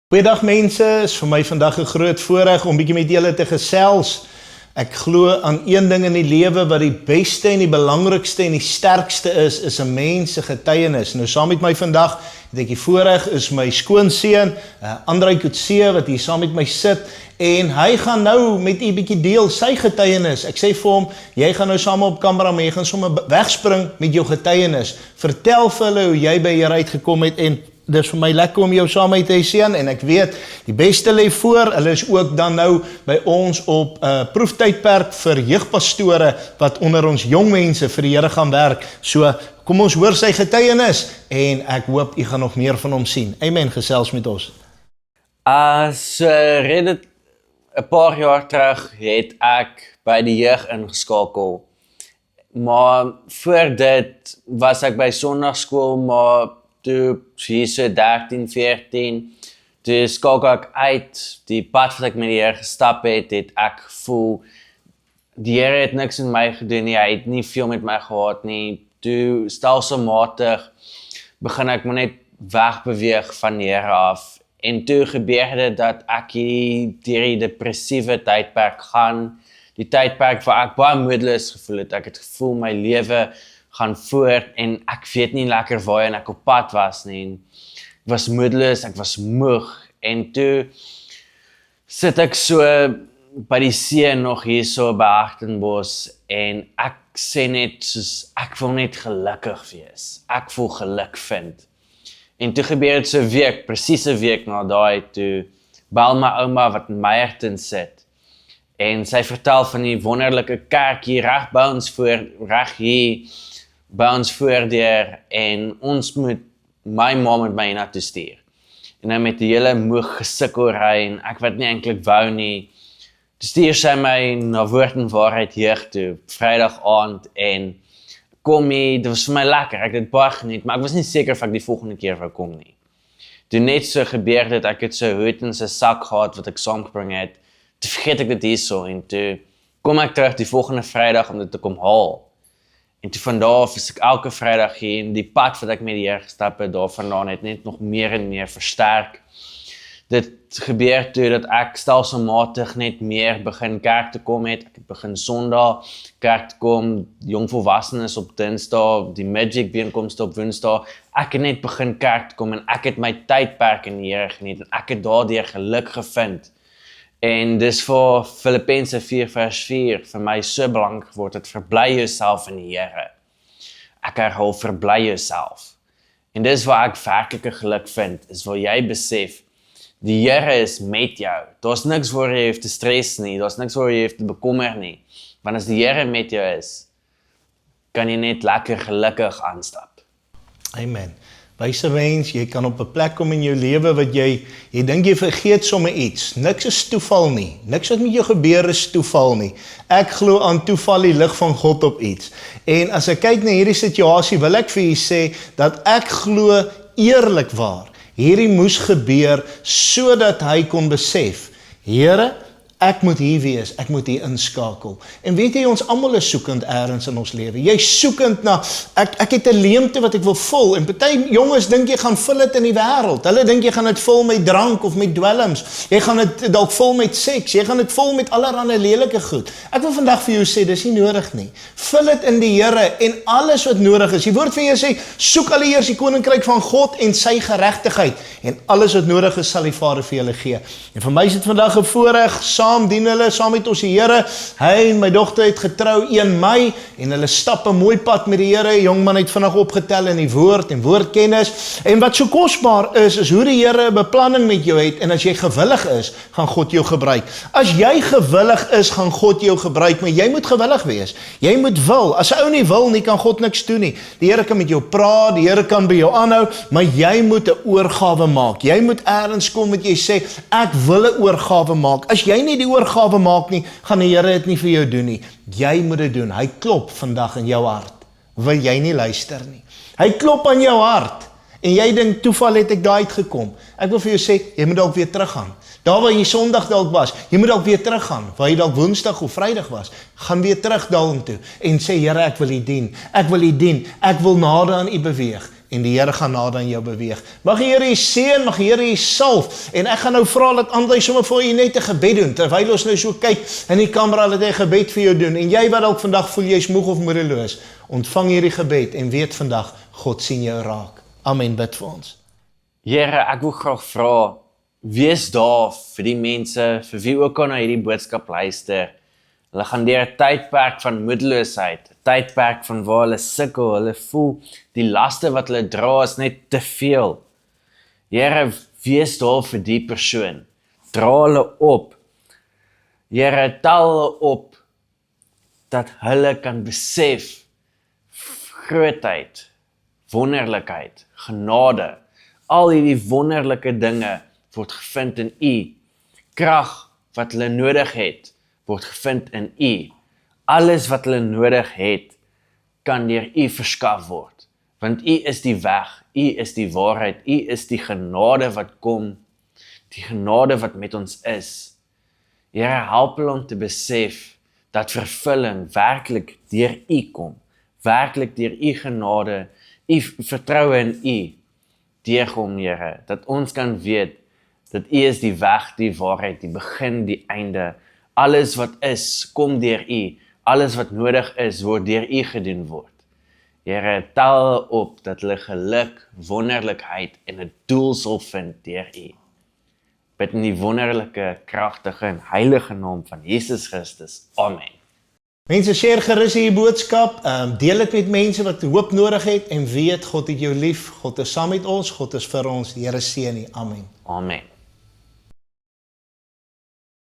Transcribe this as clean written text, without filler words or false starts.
Goeiedag mense, is vir my vandag 'n groot voorreg om bietjie met julle te gesels. Ek glo aan een ding in die lewe wat die beste en die belangrikste en die sterkste is 'n mens se getuienis. Nou saam met my vandag het ek die voorreg is my skoonseun, Andrei Kutse wat hier saam met my sit en hy gaan nou met u bietjie deel sy getuienis. Ek sê vir hom, jy gaan nou saam op kamera, maar jy gaan sommer wegspring met jou getuienis. Vertel vir hulle hoe jy by Here uitgekom het en dis vir my lekker om jou saam met te sien en ek weet, die beste lê voor. Hulle is ook dan nou by ons op proeftydperk vir jeugpastore wat onder ons jong mense vir die Here gaan werk. So, kom ons hoor sy getuienis en ek hoop u gaan nog meer van hom sien. Amen, gesels met ons. Redet 'n paar jaar terug het ek by die jeug ingeskakel. Maar voor dit was ek by sonndagskool, maar toe hier so 13, 14, toe skakel ek uit. Die pad wat ek met die Here gestap het ek gevoel, die Here het niks in my gedoen nie, hy het nie veel met my gehad nie. Toe stelselmatig begin ek maar net wegbeweeg van die Here af. En toe gebeur dit dat ek deur die depressiewe tydperk gaan, die tydperk waar ek baie moedeloos gevoel het. Ek het gevoel my lewe gaan voort en ek weet nie lekker waarheen ek op pad was nie. En ek was moedeloos, ek was moeg en toe sit ek so by die see nog hier so by Hartenbos en ek sê net soos ek wil net gelukkig wees. Ek wil geluk vind. En toe gebeur dit so 'n week, presies 'n week na daai toe bel my ouma wat in Meyerton sit. En sy vertel van die wonderlike kerk hier reg by ons voordeur en ons moet my ma met my na toe stuur. En nou met die hele moeg gesukkelry en ek wat nie eintlik wou nie. Toe stuur sy my na Woord en Waarheid jeug toe, Vrydag aand en kom hier, dit was vir my lekker, ek het dit baie geniet, maar ek was nie seker of ek die volgende keer wou kom nie. Toe net so gebeur dit, ek het so hoed in sy sak gehad wat ek saamgebring het, toe vergeet ek dit hierso en toe kom ek terug die volgende Vrydag om dit te kom haal. En toe van daar af is ek elke Vrydag hier en die pad wat ek met die Here gestap het daarvandaan het net nog meer en meer versterk. Dit gebeur toe dat ek stelselmatig net meer begin kerk te kom het. Ek het begin Sondag kerk te kom, jongvolwassenes op Dinsdag, die Magic bijeenkomste op Woensdag. Ek het net begin kerk te kom en ek het my tydperk in die Here geniet en ek het daardeur geluk gevind. En dis vir Filippense 4:4 vir my so belangrik geword, het verbly jouself in die Here. Ek herhaal, verbly jouself. En dis waar ek werklike geluk vind, is waar jy besef, die Here is met jou. Daar's niks waar jy hoef te stres nie, daar's niks waar jy hoef te bekommer nie. Want as die Here met jou is, kan jy net lekker gelukkig aanstap. Amen. Wyse mens, jy kan op 'n plek kom in jou lewe wat jy dink jy vergeet sommer iets. Niks is toeval nie. Niks wat met jou gebeur is toeval nie. Ek glo aan toeval, die lig van God op iets. En as ek kyk na hierdie situasie, wil ek vir u sê dat ek glo eerlikwaar, hierdie moes gebeur sodat hy kon besef, Here, ek moet hier wees, ek moet hier inskakel. En weet jy, ons almal is soekend ergens in ons lewe. Jy soekend na, ek het 'n leemte wat ek wil vul, en party jonges dink jy gaan vul dit in die wêreld. Hulle dink jy gaan dit vul met drank of met dwelms. Jy gaan dit dalk vul met seks, jy gaan dit vul met allerlei lelike goed. Ek wil vandag vir jou sê, dis nie nodig nie. Vul dit in die Here en alles wat nodig is. Die woord van jou sê, soek alleeers die koninkryk van God en sy geregtigheid. En alles wat nodig is, sal die Vader vir julle gee. En vir my is dit vandag 'n voorreg, saam dien hulle, saam met ons die Here. Hy en my dogter het getrou 1 Mei en hulle stap 'n mooi pad met die Here. Jongman het vinnig opgetel in die woord en woordkennis. En wat so kosbaar is hoe die Here 'n beplanning met jou het en as jy gewillig is, gaan God jou gebruik. As jy gewillig is, gaan God jou gebruik, maar jy moet gewillig wees. Jy moet wil. As 'n ou nie wil nie, kan God niks doen nie. Die Here kan met jou praat, die Here kan by jou aanhou, maar jy moet 'n oorgawe maak. Jy moet ergens kom wat jy sê, ek wil 'n oorgawe maak. As jy nie die oorgawe maak nie, gaan die Here dit nie vir jou doen nie. Jy moet dit doen. Hy klop vandag in jou hart. Wil jy nie luister nie? Hy klop aan jou hart. En jy dink, toeval het ek daar uitgekom. Ek wil vir jou sê, jy moet dalk weer teruggaan. Daar waar jy Sondag dalk was, jy moet dalk weer teruggaan. Waar jy dalk Woensdag of Vrydag was, gaan weer terug daartoe en sê, Here, ek wil U dien. Ek wil U dien. Ek wil nader aan U beweeg. en die Here gaan nader aan jou beweeg. Mag die Here jy seën, mag die Here jy salf, en ek gaan nou vra dat André sommer vir jy net 'n gebed doen, terwyl ons nou so kyk in die kamera, dat hy 'n gebed vir jou doen, en jy wat dalk vandag voel jy's moeg of moedeloos, ontvang hierdie gebed, en weet vandag, God sien jou raak. Amen, bid vir ons. Here, ek wil graag vra, wees daar vir die mense, vir wie ook al na hierdie boodskap luister. Hulle gaan deur 'n tydperk van moedeloosheid, 'n tydperk van waar hulle sukkel, hulle voel die laste wat hulle dra is net te veel. Here, wees daar vir die persoon. Dra hulle op. Here, tel hulle op dat hulle kan besef grootheid, wonderlikheid, genade. Al hierdie wonderlike dinge word gevind in U. Krag wat hulle nodig het, word gevind in U. Alles wat hulle nodig het, kan deur U verskaf word. Want U is die weg, U is die waarheid, U is die genade wat kom, die genade wat met ons is. Here, help hulle om te besef dat vervulling werklik deur U kom, werklik deur U genade, U vertroue in U, deurkom, Here, dat ons kan weet dat U is die weg, die waarheid, die begin, die einde. Alles wat is, kom deur U. Alles wat nodig is, word deur U gedoen word. Here, tel hulle op dat hulle geluk, wonderlikheid en 'n doel sal vind deur U. Bid in die wonderlike, kragtige en heilige naam van Jesus Christus. Amen. Mense, share gerus hierdie boodskap, deel dit met mense wat hoop nodig het, en weet, God het jou lief, God is saam met ons, God is vir ons, die Here seën U. Amen. Amen.